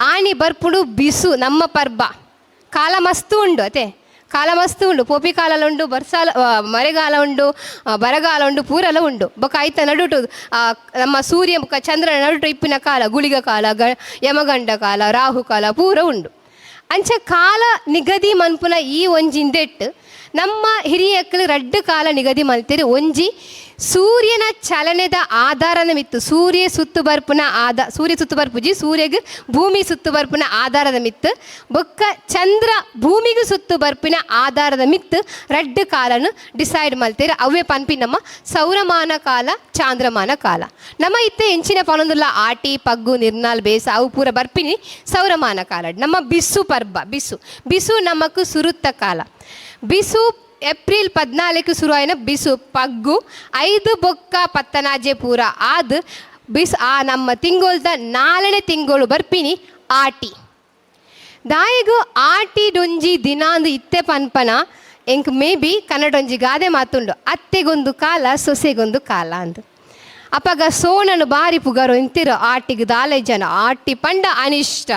ಆಣಿ ಬರ್ಪುಡು ಬಿಸು ನಮ್ಮ ಪರ್ಬ ಕಾಲ ಮಸ್ತು ಉಂಡು ಅತೆ ಕಾಲ ಮಸ್ತು ಉಂಡು ಪೋಪಿ ಕಾಲ ಉಂಡು ಮಳೆಗಾಲ ಉಂಡು ಬರಗಾಲ ಉಂಡು ಪೂರೆಲ್ಲ ಉಂಡು ಬೊಕ್ಕ ಆಯ್ತ ನಡುಟು ನಮ್ಮ ಸೂರ್ಯ ಚಂದ್ರನ ನಡುಟು ಇಪ್ಪಿನ ಕಾಲ ಗುಳಿಗ ಕಾಲ ಯಮಗಂಡ ಕಾಲ ರಾಹು ಕಾಲ ಪೂರ ಉಂಡು ಅಂಚ ಕಾಲ ನಿಗದಿ ಮನ್ಪುನ ಈ ಒಂಜಿಂದೆಟ್ಟು ನಮ್ಮ ಹಿರಿಯಕ್ಕಳು ರಡ್ಡು ಕಾಲ ನಿಗದಿ ಮಲ್ತಿರು ಒಂಜಿ ಸೂರ್ಯನ ಚಲನೆದ ಆಧಾರದ ಮಿತ್ತು ಸೂರ್ಯ ಸುತ್ತು ಬರ್ಪುಜಿ ಸೂರ್ಯಗೆ ಭೂಮಿ ಸುತ್ತು ಬರ್ಪುನ ಆಧಾರದ ಮಿತ್ತು ಬೊಕ್ಕ ಚಂದ್ರ ಭೂಮಿಗೂ ಸುತ್ತು ಬರ್ಪಿನ ಆಧಾರದ ಮಿತ್ತು ರಡ್ಡು ಕಾಲನು ಡಿಸೈಡ್ ಮಲ್ತೇರು ಅವೇ ಪನ್ಪಿ ನಮ್ಮ ಸೌರಮಾನ ಕಾಲ ಚಾಂದ್ರಮಾನ ಕಾಲ ನಮ್ಮ ಇತ್ತೆ ಎಂಚಿನ ಪನೊಂದುಲ್ಲ ಆಟಿ ಪಗ್ಗು ನಿರ್ನಾಲ್ ಬೇಸ ಅವು ಪೂರ ಬರ್ಪಿನಿ ಸೌರಮಾನ ಕಾಲ ನಮ್ಮ ಬಿಸು ಪರ್ಬ ಬಿಸು ನಮಕು ಸುರುತ್ತ ಕಾಲ ಬಿಸು ಏಪ್ರಿಲ್ 14 ಶುರುವಾಯಿನ ಬಿಸು ಪಗ್ಗು 5 ಬೊಕ್ಕ ಪತ್ತನಾಜೆ ಪೂರ ಆದ್ ಬಿಸು ಆ ನಮ್ಮ ತಿಂಗೊಳ್ದ 4ನೇ ತಿಂಗಳು ಬರ್ಪಿನಿ ಆಟಿ ದಾಯಿಗು ಆಟಿಡೊಂಜಿ ದಿನಾಂದು ಇತ್ತೆ ಪನ್ಪನ ಎಂಕ್ ಮೇ ಬಿ ಕನ್ನಡೊಂಜಿ ಗಾದೆ ಮಾತುಂಡು ಅತ್ತೆಗೊಂದು ಕಾಲ ಸೊಸೆಗೊಂದು ಕಾಲ ಅಂದು ಅಪಗ ಸೋನನು ಬಾರಿ ಪುಗರು ಇಂತಿರು ಆಟಿಗೆ ದಾಲೆ ಜನ ಆಟಿ ಪಂಡ ಅನಿಷ್ಟ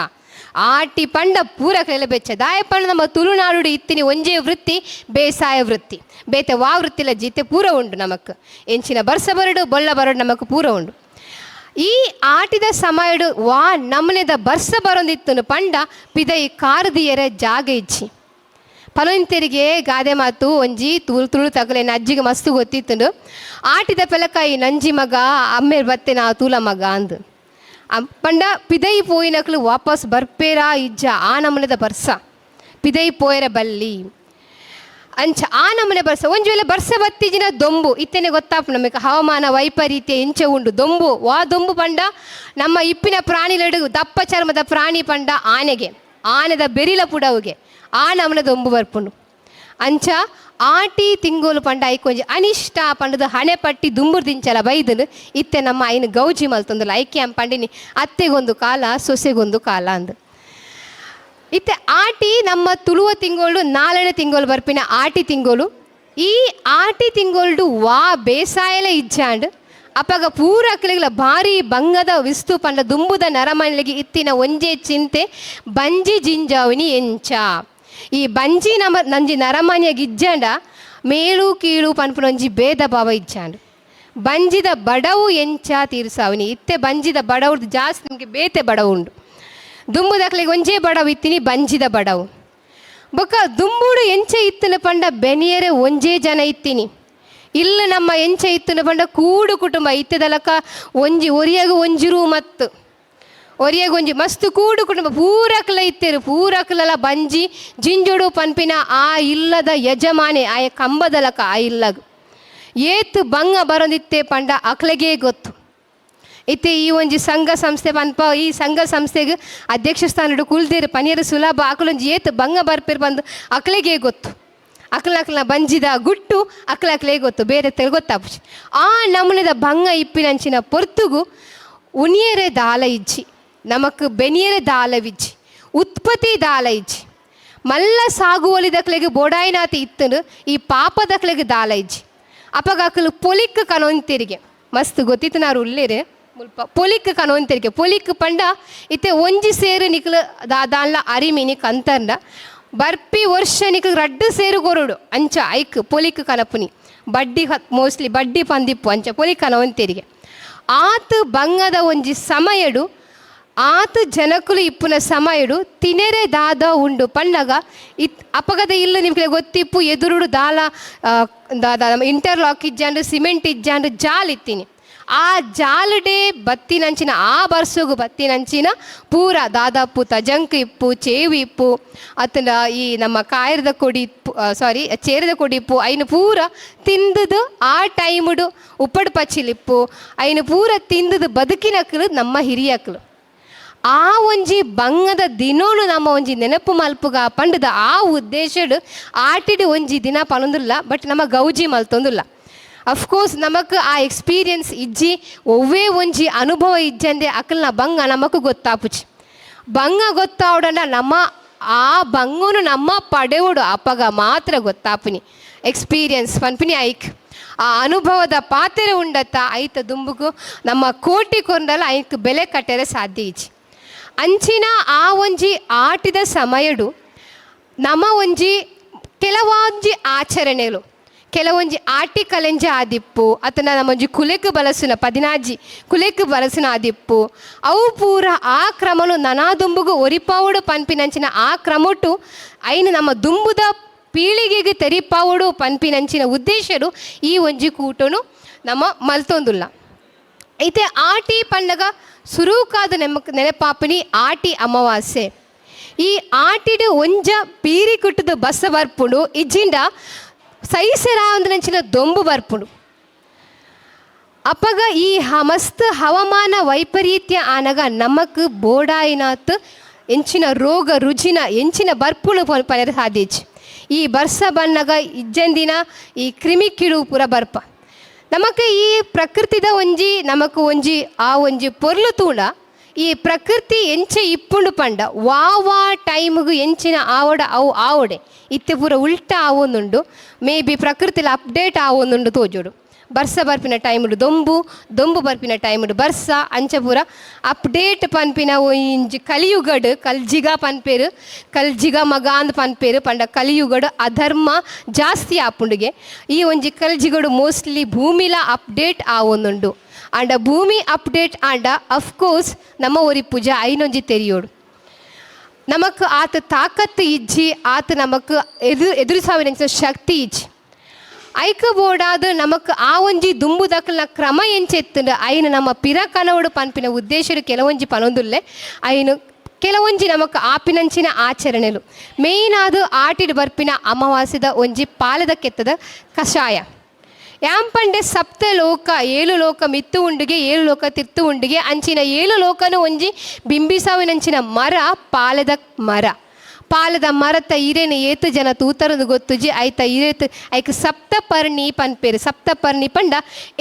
ಆಟಿ ಪಂಡ ಪೂರ ಕೈಲ ಬೆಚ್ಚ ದಾಯಪಂಡ ನಮ್ಮ ತುಳುನಾಡು ಇತ್ತಿನಿ ಒಂಜೇ ವೃತ್ತಿ ಬೇಸಾಯ ವೃತ್ತಿ ಬೇತೆ ವಾ ವೃತ್ತಿಲ ಜೀತೆ ಪೂರ ಉಂಡು ನಮಕ್ ಎಂಚಿನ ಬರ್ಸ ಬರಡು ಬೊಳ್ಳ ಬರಡು ನಮಕ್ ಪೂರ ಉಂಡು ಈ ಆಟಿದ ಸಮಯಡು ವಾ ನಮನೆದ ಬರ್ಸ ಬರೊಂದಿತ್ತನು ಪಂಡ ಪಿದೈ ಕಾರದಿಯರ ಜಾಗ ಇಚ್ಚಿ ಪಲೊಂತೆರಿಗೆ ಗಾದೆ ಮಾತು ಒಂಜಿ ತುಳು ತಗಲೇನ ಅಜ್ಜಿಗೆ ಮಸ್ತು ಗೊತ್ತಿತ್ತು ಆಟಿದ ಪೆಲಕಾಯಿ ನಂಜಿ ಮಗ ಅಮ್ಮೇರ್ ಬತ್ತೆ ನಾ ತೂಲ ಮಗ ಅಂದು ಪಂಡ ಪಿದೈ ಪೋಯಿನಕ್ಲು ವಾಪಸ್ ಬರ್ಪೇರಾ ಇಜ್ಜ ಆ ನಮೂನೆದ ಬರ್ಸ ಪಿದೈ ಪೋಯರ ಬಲ್ಲಿ ಅಂಚ ಆ ನಮೂನೆ ಬರ್ಸ ಒಂಜಿ ವೇಳೆ ಬರ್ಸ ಬತ್ತಿಜಿನ ದೊಂಬು ಇತ್ತೇನೆ ಗೊತ್ತಾಪು ನಮಗೆ ಹವಾಮಾನ ವೈಪರೀತ್ಯ ಎಂಚೆ ಉಂಡು ದೊಂಬು ದೊಂಬು ಪಂಡ ನಮ್ಮ ಇಪ್ಪಿನ ಪ್ರಾಣಿಲಡು ದಪ್ಪ ಚರ್ಮದ ಪ್ರಾಣಿ ಪಂಡ ಆನೆದ ಬೆರಿಲ ಪುಡವುಗೆ ಆ ನಮೂನೆ ದೊಂಬು ಬರ್ಪುಂಡು ಅಂಚ ಆಟಿ ತಿಂಗೋಲು ಪಂಡ ಐಕೊಂಜಿ ಅನಿಷ್ಟ ಪಂಡದು ಹಣೆ ಪಟ್ಟಿ ದುಂಬುರು ದಿಂಚಲ ಬೈದನು ಇತ್ತೆ ನಮ್ಮ ಐನು ಗೌಜಿ ಮಲ್ತೊಂದುಲ್ಲ ಐಕೆ ಪಂಡಿನಿ ಅತ್ತೆಗೊಂದು ಕಾಲ ಸೊಸೆಗೊಂದು ಕಾಲ ಅಂದು ಇತ್ತೆ ಆಟಿ ನಮ್ಮ ತುಳುವ ತಿಂಗೋಳು 4ನೇ ತಿಂಗೋಲು ಬರ್ಪಿನ ಆಟಿ ತಿಂಗೋಲು ಈ ಆಟಿ ತಿಂಗೋಲ್ಡು ಬೇಸಾಯಲ ಇಜ್ಜಾಂಡ್ ಅಪಗ ಪೂರ ಅಕ್ಲೆಗ್ಲ ಭಾರಿ ಬಂಗದ ವಿಸ್ತು ಪಂಡ ದುಂಬುದ ನರಮನೆಗೆ ಇತ್ತಿನ ಒಂಜೆ ಚಿಂತೆ ಬಂಜಿ ಜಿಂಜಾವಿನಿ ಎಂಚ ಈ ಬಂಜಿ ನಂಜಿ ನರಮನೆಯಾಗ ಇಜ್ಜಾಂಡ ಮೇಲು ಕೀಳು ಪನ್ಪುನೊಂಜಿ ಭೇದ ಭಾವ ಇಜ್ಜಾಂಡ್ ಬಂಜಿದ ಬಡವು ಎಂಚ ತೀರ್ಸಾವಿನಿ ಇತ್ತೆ ಬಂಜಿದ ಬಡವ್ರದ್ದು ಜಾಸ್ತಿ ನಿಮಗೆ ಬೇತೆ ಬಡವು ಉಂಡು ದುಂಬುದಕ್ಲೆಗೆ ಒಂಜೇ ಬಡವು ಇತ್ತೀನಿ ಬಂಜಿದ ಬಡವು ಬೊಕ್ಕ ದುಂಬುಡು ಎಂಚೆ ಇತ್ತನ ಪಂಡ ಬೆನಿಯರೆ ಒಂಜೇ ಜನ ಇತ್ತೀನಿ ಇಲ್ಲ ನಮ್ಮ ಎಂಚೆ ಇತ್ತನ ಪಂಡ ಕೂಡು ಕುಟುಂಬ ಇತ್ತದಲಕ ಒಂಜಿ ಒರಿಯಾಗ ಒಂಜಿರು ಮತ್ತು ಒರಿಯಾಗ ಒಂಜಿ ಮಸ್ತ್ ಕೂಡು ಕುಟುಂಬ ಪೂರಕ್ಲ ಇತ್ತೇರು ಪೂರಕ್ಲೆಲ್ಲ ಬಂಜಿ ಜಿಂಜುಡು ಪನ್ಪಿನ ಆ ಇಲ್ಲದ ಯಜಮಾನೆ ಆ ಕಂಬದಲಕ ಆ ಇಲ್ಲಗ ಏತು ಬಂಗ ಬರೋದಿತ್ತೆ ಪಂಡ ಅಕ್ಲೆಗೇ ಗೊತ್ತು ಇತ್ತೆ ಈ ಒಂಜಿ ಸಂಘ ಸಂಸ್ಥೆ ಪನ್ಪ ಈ ಸಂಘ ಸಂಸ್ಥೆಗೆ ಅಧ್ಯಕ್ಷ ಸ್ಥಾನಡು ಕುಲ್ದೇರು ಪನಿಯರು ಸುಲಭ ಅಕ್ಲೊಂಜಿ ಏತು ಬಂಗ ಬರ್ಪೇರು ಬಂದು ಅಕ್ಲೆಗೇ ಗೊತ್ತು ಅಕ್ಲನ ಬಂಜಿದ ಗುಟ್ಟು ಅಕ್ಲೇ ಗೊತ್ತು ಬೇರೆ ಗೊತ್ತಾಪುಜಿ ಆ ನಮೂನೆದ ಬಂಗ ಇಪ್ಪಿನಂಚಿನ ಪೊರ್ತುಗು ಉಣಿಯರೆ ದಾಲ ಇಜ್ಜಿ ನಮಕ್ ಬೆನಿಯರೆ ದಾಲವಿಜ್ಜಿ ಉತ್ಪತ್ತಿ ದಾಲ ಇಜ್ಜಿ ಮಲ್ಲ ಸಾಗುವಲಿದಕ್ಲೆಗೆ ಬೋಡಾಯಿನಾತಿ ಇತ್ತನು ಈ ಪಾಪದಕ್ಲೆಗೆ ದಾಲ ಇಜ್ಜಿ ಅಪಗ ಅಕ್ಲು ಪೊಲಿಕ್ ಕನೊಂತಿರಿಗೆ ಮಸ್ತ್ ಗೊತ್ತಿತ್ತು ನಾರು ಉಳ್ಳೇರೆ ಮುಲ್ಪ ಪೊಲಿಕ್ ಕನೊಂತಿರಿಗೆ ಪೊಲಿಕ್ ಪಂಡ ಇತ್ತೆ ಒಂಜಿ ಸೇರು ನಿಕ್ಲು ದಾದಾನ್ಲ ಅರಿಮಿನಿ ಕಂತಂಡ ಬರ್ಪಿ ವರ್ಷ ನಿಕ್ಲು ರಡ್ಡು ಸೇರು ಕೊರುಡು ಅಂಚ ಐಕ್ ಪೊಲಿಕ್ ಕನಪುನಿ ಬಡ್ಡಿ ಮೋಸ್ಟ್ಲಿ ಬಡ್ಡಿ ಪಂದಿಪ್ಪು ಅಂಚ ಪೊಲಿಕ್ ಕನೊಂತಿರಿಗೆ ಆತು ಬಂಗದ ಒಂಜಿ ಸಮಯಡು ಆತು ಜನಕುಲು ಇಪ್ಪುನ ಸಮಯಡು ತಿನೆರೆ ದಾದ ಉಂಡು ಪಂಡಗ ಅಪಗದ ಇಲ್ಲ ನಿಮಗೆ ಗೊತ್ತಿಪ್ಪು ಎದುರುಡು ದಾಲ ಇಂಟರ್ಲಾಕ್ ಇಜ್ಜಾಂಡು ಸಿಮೆಂಟ್ ಇಜ್ಜಾಂಡು ಜಾಲ್ ಇತ್ತೀನಿ ಆ ಜಾಲಡೆ ಬತ್ತಿನಂಚಿನ ಆ ಬರ್ಸೋಗು ಬತ್ತಿನಂಚಿನ ಪೂರ ದಾದಾಪು ತಜಂಕ್ ಇಪ್ಪು ಚೇವು ಇಪ್ಪು ಅತನ ಈ ನಮ್ಮ ಕಾಯರದ ಕೊಡಿ ಇಪ್ಪು ಚೇರದ ಕೊಡಿ ಇಪ್ಪು ಐನು ಪೂರ ತಿಂದದು ಆ ಟೈಮುಡು ಉಪ್ಪಡು ಪಚ್ಚಿಲಿಪ್ಪು ಐನು ಪೂರ ತಿಂದದು ಬದುಕಿನಕ್ಲು ನಮ್ಮ ಹಿರಿಯಕ್ಲು ಆ ಒಂಜಿ ಬಂಗದ ದಿನೋನು ನಮ್ಮ ಒಂಜಿ ನೆನಪು ಮಲ್ಪುಗ ಪಂಡದ ಆ ಉದ್ದೇಶಡು ಆಟಿಡು ಒಂಜಿ ದಿನ ಪನೊಂದುಲ್ಲ ಬಟ್ ನಮ್ಮ ಗೌಜಿ ಮಲ್ತೊಂದುಲ್ಲ ಅಫ್ಕೋರ್ಸ್ ನಮಕ್ ಆ ಎಕ್ಸ್ಪೀರಿಯನ್ಸ್ ಇಜ್ಜಿ ಒವ್ವೇ ಒಂಜಿ ಅನುಭವ ಇಜ್ಜಂದೆ ಅಕಲ್ನ ಬಂಗ ನಮಕ್ ಗೊತ್ತಾಪುಜಿ ಬಂಗ ಗೊತ್ತಾವಡಂಡ ನಮ್ಮ ಆ ಬಂಗನು ನಮ್ಮ ಪಡೆವುಡು ಅಪ್ಪಗ ಮಾತ್ರ ಗೊತ್ತಾಪುನಿ ಎಕ್ಸ್ಪೀರಿಯನ್ಸ್ ಪನ್ಪಿನಿ ಐಕ್ ಆ ಅನುಭವದ ಪಾತ್ರೆ ಉಂಡತ್ತ ಐತ ದುಂಬುಗು ನಮ್ಮ ಕೋಟಿ ಕೊಂಡಲ್ಲ ಐಕ್ ಬೆಲೆ ಕಟ್ಟರೆ ಸಾಧ್ಯ ಇಜ್ಜಿ ಅಂಚಿನ ಆ ಒಂಜಿ ಆಟಿದ ಸಮಯಡು ನಮ್ಮ ಒಂಜಿ ಕೆಲವೊಂಜಿ ಆಚರಣೆಗಳು ಕೆಲವೊಂಜಿ ಆಟಿ ಕಲೆಂಜ ಆದಿಪ್ಪು ಅಥವಾ ನಮ್ಮೊಂಜಿ ಕುಲೆಕ್ ಬಲಸುನ 14 ಕುಲೆಕ್ ಬಲಸುನ ಆದಿಪ್ಪು ಅವು ಪೂರ ಆ ಕ್ರಮನು ನನಾ ದುಂಬುಗು ಒರಿಪಾವುಡು ಪನ್ಪಿನಂಚಿನ ಆ ಕ್ರಮಟು ಐನು ನಮ್ಮ ದುಂಬುದ ಪೀಳಿಗೆಗೆ ತೆರಿಪಾವುಡು ಪನ್ಪಿನಂಚಿನ ಉದ್ದೇಶಡು ಈ ಒಂಜಿ ಕೂಟನು ನಮ್ಮ ಮಲ್ತೊಂದುಲ್ಲ ಐತೆ ಆಟಿ ಪಂಡಗ ಸುರೂಕಾದ ನೆನಪಾಪನಿ ಆಟಿ ಅಮಾವಾಸ್ಯೆ ಈ ಆಟಿಡು ಒಂಜ ಪೀರಿ ಕುಟ್ಟದ ಬಸ್ಸ ಬರ್ಪುಡು ಇಜ್ಜಿಂಡ ಸೈಸರಾಂದ್ರಂಚಿನ ದೊಂಬು ಬರ್ಪುಡು ಅಪ್ಪಗ ಈ ಮಸ್ತ್ ಹವಾಮಾನ ವೈಪರೀತ್ಯ ಆನಗ ನಮಕ್ ಬೋಡಾಯಿನಾತ್ ಎಂಚಿನ ರೋಗ ರುಜಿನ ಎಂಚಿನ ಬರ್ಪುಳು ಪನರ ಸಾಧ್ಯಜ್ ಈ ಬರ್ಸ ಬನ್ನಗ ಇಜ್ಜಂದಿನ ಈ ಕ್ರಿಮಿ ಕಿಡು ಪೂರ ಬರ್ಪ ನಮಕ್ ಈ ಪ್ರಕೃತಿದ ಒಂಜಿ ನಮಕ್ ಒಂಜಿ ಆ ಒಂಜಿ ಪೊರ್ಲು ತೂಂಡ ಈ ಪ್ರಕೃತಿ ಎಂಚೆ ಇಪ್ಪುಂಡು ಪಂಡ ವಾ ಟೈಮ್ಗು ಎಂಚಿನ ಅವು ಆವೊಡೆ ಇತ್ತೆ ಪೂರ ಉಲ್ಟ ಆವೊಂದುಂಡು ಮೇ ಬಿ ಪ್ರಕೃತಿಲ ಅಪ್ಡೇಟ್ ಆವೊಂದುಂಡು ತೋಜೋಡು ಬರ್ಸ ಬರ್ಪಿನ ಟೈಮುಡು ದೊಂಬು ಬರ್ಪಿನ ಟೈಮುಡು ಬರ್ಸ ಅಂಚ ಪೂರ ಅಪ್ಡೇಟ್ ಪನ್ಪಿನ ಒಂಜಿ ಕಲಿಯುಗಡು ಕಲ್ಜಿಗ ಪನ್ಪೇರು ಕಲ್ಜಿಗ ಮಗ ಅಂದ್ ಪನ್ಪೇರು ಪಂಡ ಕಲಿಯುಗಡು ಅಧರ್ಮ ಜಾಸ್ತಿ ಆಪುಂಡುಗೆ ಈ ಒಂಜಿ ಕಲ್ಜಿಗಡು ಮೋಸ್ಟ್ಲಿ ಭೂಮಿಲ ಅಪ್ಡೇಟ್ ಆವೊಂದುಂಡು ಆಂಡ ಭೂಮಿ ಅಪ್ಡೇಟ್ ಆಂಡ ಅಫ್ಕೋರ್ಸ್ ನಮ್ಮ ಒರಿ ಪೂಜ ಐನೊಂಜಿ ತೆರಿಯೋಡು ನಮಕ್ ಆತ ತಾಕತ್ತು ಇಜ್ಜಿ ಆತ ನಮಕ್ ಎದುರು ಸಾವಿನ ಶಕ್ತಿ ಇಜ್ಜಿ. ಐಕ ಬೋಡಾದ ನಮಕ್ ಆ ಒಂಜಿ ದುಂಬುದಕ್ಲ ಕ್ರಮ ಎಂಚೆತ್ತುಂಡು ಐನು ನಮ್ಮ ಪಿರ ಕನವಡು ಪನ್ಪಿನ ಉದ್ದೇಶಡು ಕೆಲವೊಂಜಿ ಪನೊಂದುಲ್ಲೆ ಐನು ಕೆಲವೊಂಜಿ ನಮಕ್ ಆಪಿನಂಚಿನ ಆಚರಣೆಲು ಮೇಯ್ನ್ ಆದು ಆಟಿಡ್ ಬರ್ಪಿನ ಅಮಾವಾಸ್ಯದ ಒಂಜಿ ಪಾಲದ ಕೆತ್ತದ ಕಷಾಯ ಯಾಂಪಂಡೆ ಸಪ್ತ ಲೋಕ 7 ಲೋಕ ಮಿತ್ತು ಉಂಡಿಗೆ 7 ಲೋಕ ತಿರ್ತು ಉಂಡಿಗೆ ಅಂಚಿನ 7 ಲೋಕನು ಒಂಜಿ ಬಿಂಬಿಸಾವಿನಂಚಿನ ಮರ ಪಾಲದ ಮರತ ಇರೇನು ಏತು ಜನ ತೂತರದು ಗೊತ್ತುಜಿ ಐತ ಇರೇತು ಐಕ್ ಸಪ್ತಪರ್ಣಿ ಪನ್ಪೇರು ಸಪ್ತಪರ್ಣಿ ಪಂಡ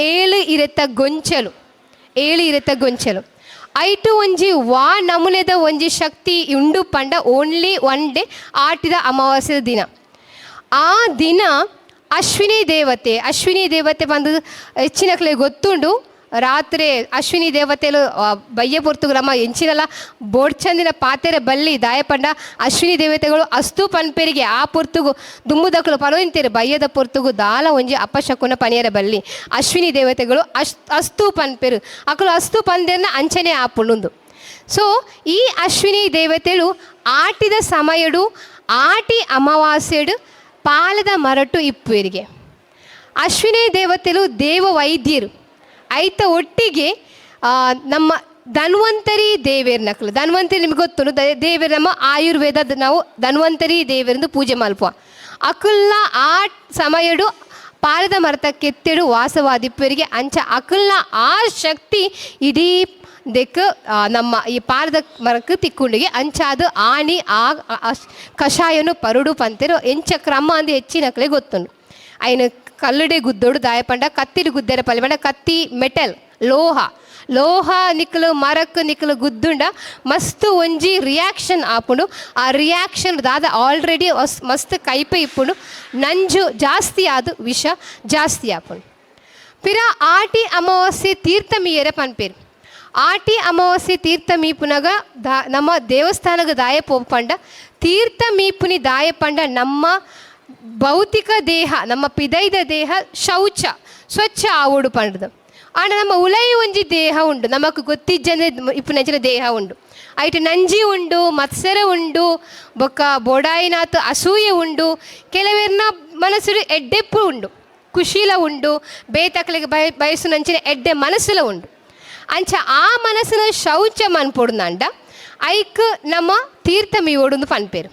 7 ಇರೆತ ಗೊಂಚಲು ಐಟು ಒಂಜಿ ನಮೂನೆದ ಒಂಜಿ ಶಕ್ತಿ ಉಂಡು ಪಂಡ ಓನ್ಲಿ 1 ಡೇ ಆಟಿದ ಅಮಾವಾಸ್ಯದ ದಿನ ಆ ದಿನ ಅಶ್ವಿನಿ ದೇವತೆ ಬಂದು ಹೆಚ್ಚಿನಕ್ಲೆ ಗೊತ್ತುಂಡು ರಾತ್ರಿ ಅಶ್ವಿನಿ ದೇವತೆಲು ಬಯ್ಯ ಪೊರ್ತುಗು ನಮ್ಮ ಎಂಚಿನಲ್ಲ ಬೋಡ್ಚಂದಿನ ಪಾತೆರೆ ಬಲ್ಲಿ ದಾಯಪಂಡ ಅಶ್ವಿನಿ ದೇವತೆಗಳು ಅಸ್ತು ಪನ್ಪೆರಿಗೆ ಆ ಪೊರ್ತುಗು ದುಂಬುದಕ್ಕಲು ಪನೋಯಿಂತೇರು ಬಯ್ಯದ ಪೊರ್ತುಗು ದಾಲ ಒಂಜಿ ಅಪಶಕುನ ಪನಿಯರ ಬಲ್ಲಿ ಅಶ್ವಿನಿ ದೇವತೆಗಳು ಅಸ್ತು ಪನ್ಪೆರು ಅಕಲು ಅಸ್ತು ಪಂದೆರ್ನ ಅಂಚನೆ ಆಪುಂಡು. ಸೊ ಈ ಅಶ್ವಿನಿ ದೇವತೆಗಳು ಆಟಿದ ಸಮಯಡು ಆಟಿ ಅಮಾವಾಸ್ಯಡು ಪಾಲದ ಮರಟು ಇಪ್ಪುವರಿಗೆ ಅಶ್ವಿನಿ ದೇವತೆಗಳು ದೇವ ವೈದ್ಯರು ಐತ ಒಟ್ಟಿಗೆ ನಮ್ಮ ಧನ್ವಂತರಿ ದೇವೇರ್ನಕ್ಲು ಧನ್ವಂತರಿ ನಿಮ್ಗೆ ಗೊತ್ತು ದೇವೇರು ನಮ್ಮ ಆಯುರ್ವೇದದ ನಾವು ಧನ್ವಂತರಿ ದೇವೇರಿಂದ ಪೂಜೆ ಮಲ್ಪುವ ಅಕಲ್ನ ಆ ಸಮಯಡು ಪಾಲದ ಮರತ ಕೆತ್ತೆಡು ವಾಸವಾದಿಪ್ಪರಿಗೆ ಅಂಚ ಅಕಲ್ನ ಆ ಶಕ್ತಿ ಇಡೀ ದೆಕ್ಕ ನಮ್ಮ ಈ ಪಾಲದ ಮರಕ್ಕೆ ತಿಕ್ಕೊಂಡಿಗೆ ಅಂಚಾದು ಆಣಿ ಆ ಕಷಾಯನು ಪರುಡು ಪಂತೆರು ಎಂಚ ಕ್ರಮ ಅಂದು ಹೆಚ್ಚಿನಕ್ಲೆ ಗೊತ್ತುಂಡು ಐನು ಕಲ್ಲುಡೆ ಗುದ್ದೋಡು ದಾಯಪಂಡ ಕತ್ತಿಡು ಗುದ್ದೆರ ಪಲ್ಪಂಡ ಕತ್ತಿ ಮೆಟಲ್ ಲೋಹ ನಿಕ್ಕಲು ಮರಕ್ಕೆ ನಿಕ್ಕಲು ಗುದ್ದುಂಡ ಮಸ್ತ್ ಒಂಜಿ ರಿಯಾಕ್ಷನ್ ಆಪುಂಡು ಆ ರಿಯಾಕ್ಷನ್ ದಾದ ಆಲ್ರೆಡಿ ಮಸ್ತ್ ಕೈಪೆ ಇಪ್ಪುಂಡು ನಂಜು ಜಾಸ್ತಿ ಆದು ವಿಷ ಜಾಸ್ತಿ ಆಪುಂಡು. ಪಿರ ಆಟಿ ಅಮಾವಾಸ್ಯೆ ತೀರ್ಥ ಮೀಯರೆ ಪನ್ಪೇರು ಆಟಿ ಅಮಾವಾಸ್ಯೆ ತೀರ್ಥ ಮೀಪುನಗ ನಮ್ಮ ದೇವಸ್ಥಾನಗ ದಾಯ ಪೋಪಂಡ ತೀರ್ಥ ಮೀಪುನಿ ದಾಯ ಪಂಡ ನಮ್ಮ ಭೌತಿಕ ದೇಹ ನಮ್ಮ ಪಿದೈದ ದೇಹ ಶೌಚ ಸ್ವಚ್ಛ ಆವೋಡು ಪಂಡದು ಆಂಡ ನಮ್ಮ ಉಲೈ ಒಂಜಿ ದೇಹ ಉಂಡು ನಮಕ್ ಗೊತ್ತಿಜ್ಜಂದ್ರೆ ಇಪ್ಪು ನೆಂಚಿನ ದೇಹ ಉಂಡು ಐಟು ನಂಜಿ ಉಂಡು ಮತ್ಸರ ಉಂಡು ಬೊಕ್ಕ ಬೋಡಾಯಿನಾತ್ ಅಸೂಯೆ ಉಂಡು ಕೆಲವೇರ್ನ ಮನಸ್ಸು ಎಡ್ಡೆಪ್ಪು ಉಂಡು ಖುಷಿಲ ಉಂಡು ಬೇತಕ್ಲಿಗೆ ಬಯಸು ನಂಚಿನ ಎಡ್ಡೆ ಮನಸ್ಸುಲ ಉಂಡು ಅಂಚ ಆ ಮನಸ್ಸಿನ ಶೌಚ ಮನ್ಪೊಡುಂದಂಡ ಐಕ್ ನಮ್ಮ ತೀರ್ಥ ಮೀವೋಡು ಪನ್ಪೇರು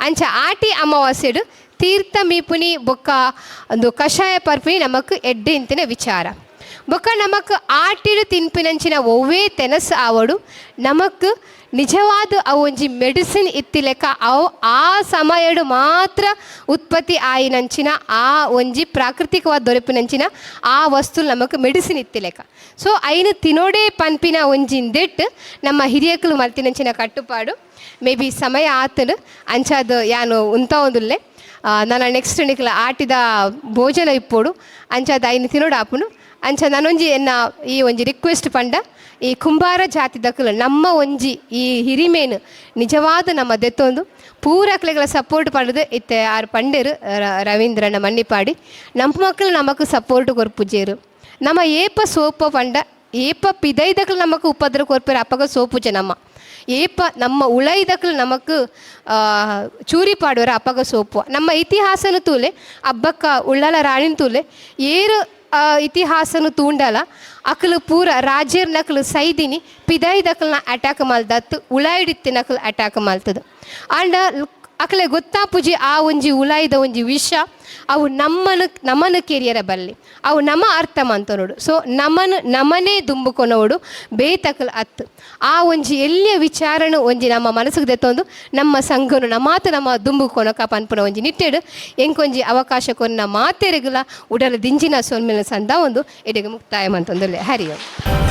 ಅಂಚ ಆಟಿ ಅಮಾವಾಸ್ಯಡು ತೀರ್ಥ ಮೀಪುನಿ ಬೊಕ್ಕ ಒಂದು ಕಷಾಯ ಪರ್ಪುನಿ ನಮಕ್ ಎಡ್ಡೆ ಇಂತಿನ ವಿಚಾರ ಬೊಕ್ಕ ನಮಕ್ ಆಟಿಡು ತಿನ್ಪಿನಂಚಿನ ಒವ್ವೇ ತೆನಸು ಆವಡು ನಮಕ್ ನಿಜವಾದ ಅವು ಒಂಜಿ ಮೆಡಿಸಿನ್ ಇತ್ತಿಲೆಕ್ಕ ಅವು ಆ ಸಮಯಡು ಮಾತ್ರ ಉತ್ಪತ್ತಿ ಆಯಿನಂಚಿನ ಆ ಒಂಜಿ ಪ್ರಾಕೃತಿಕವಾದ ದೊರಪಿನಂಚಿನ ಆ ವಸ್ತು ನಮಕ್ ಮೆಡಿಸಿನ್ ಇತ್ತಿಲೆಕ್ಕ. ಸೊ ಐನು ತಿನೋಡೆ ಪನ್ಪಿನ ಒಂಜಿಂದೆಟ್ಟು ನಮ್ಮ ಹಿರಿಯಕಲು ಮಲ್ತಿನಂಚಿನ ಕಟ್ಟುಪಾಡು ಮೇ ಬಿ ಸಮಯ ಆತನು ಅಂಚಾದ ಯಾನು ಉಂತ ಒಂದುಲ್ಲೆ ನಾನು ನೆಕ್ಸ್ಟ್ ನಿಕ್ಲ ಆಟಿದ ಭೋಜನ ಇಪ್ಪೋಡು ಅಂಚಾದ ಐನು ತಿನೋಡು ಆಪುನು ಅಂಚ ನಾನೊಂಜಿ ಎನ್ನ ಈ ಒಂಜಿ ರಿಕ್ವೆಸ್ಟ್ ಪಂಡ ಈ ಕುಂಬಾರ ಜಾತಿ ದಕ್ಕಲು ನಮ್ಮ ಒಂಜಿ ಈ ಹಿರಿಮೇನು ನಿಜವಾದ ನಮ್ಮ ದೆತ್ತೊಂದು ಪೂರಕ್ಲೆಗಳ ಸಪೋರ್ಟ್ ಪಡೆದು ಇತ್ತೆ ಆರು ಪಂಡೇರು ರವೀಂದ್ರನ ಮಣ್ಣಿಪಾಡಿ ನಮ್ಮ ಮಕ್ಕಳು ನಮಕ್ ಸಪೋರ್ಟ್ ಕೊರ್ಪುಜೇರು ನಮ್ಮ ಏಪ ಸೋಪ ಪಂಡ ಏಪ ಪಿದೈದಕ್ಲು ನಮಕ್ ಉಪದ್ರ ಕೊರ್ಪೇರು ಅಪ್ಪಗ ಸೋಪುಜೆ ನಮ್ಮ ಏಪ ನಮ್ಮ ಉಳೈದಕ್ಲು ನಮಕ್ ಚೂರಿ ಪಾಡುವರ ಅಪ್ಪಗ ಸೋಪು ನಮ್ಮ ಇತಿಹಾಸನು ತೂಲೆ ಅಬ್ಬಕ್ಕ ಉಳ್ಳಲ ರಾಣಿನ ತೂಲೆ ಏರು ಇತಿಹಾಸನು ತೂಂಡಲ ಅಕಲು ಪೂರ ರಾಜ್ಯರ್ ನಕಲು ಸೈದಿನಿ ಪಿದೈದಕಲ್ನ ಅಟ್ಯಾಕ್ ಮಲ್ದತ್ತು ಉಳಾಯಿಡಿತ್ತಿ ನಕಲು ಅಟ್ಯಾಕ್ ಮಲ್ತದು ಆಂಡ ಅಕಲೆ ಗೊತ್ತಾಪುಜಿ ಆ ಒಂಜಿ ಉಲಾಯ್ದ ಒಂಜಿ ವಿಷ ಅವು ನಮ್ಮನ್ನು ಕೆರಿಯರ ಬಲ್ಲಿ ಅವು ನಮ್ಮ ಅರ್ಥ ಮಂತನೋಡು. ಸೊ ನಮನೇ ದುಂಬುಕೊನೋಡು ಬೇತಕಲ್ ಅತ್ತು ಆ ಒಂಜಿ ಎಲ್ಲಿಯ ವಿಚಾರನು ಒಂಜಿ ನಮ್ಮ ಮನಸ್ಸಿಗೆ ದೆತ್ತೊಂದು ನಮ್ಮ ಸಂಘನು ನಮ್ಮ ದುಂಬುಕೊನಕ ಪನ್ಪುನ ಒಂಜಿ ನಿಟ್ಟೆಡು ಎಂಕೊಂಜಿ ಅವಕಾಶ ಕೊನ್ನ ಮಾತೆರೆಗುಲ ಉಡಲ ದಿಂಜಿನ ಸೊನ್ಮೆಲ ಸಂದ ಒಂದು ಎಡೆಗೆ ಮುಕ್ತಾಯ ಮಂತಂದುಲ್ಲೆ. ಹರಿ ಓಂ.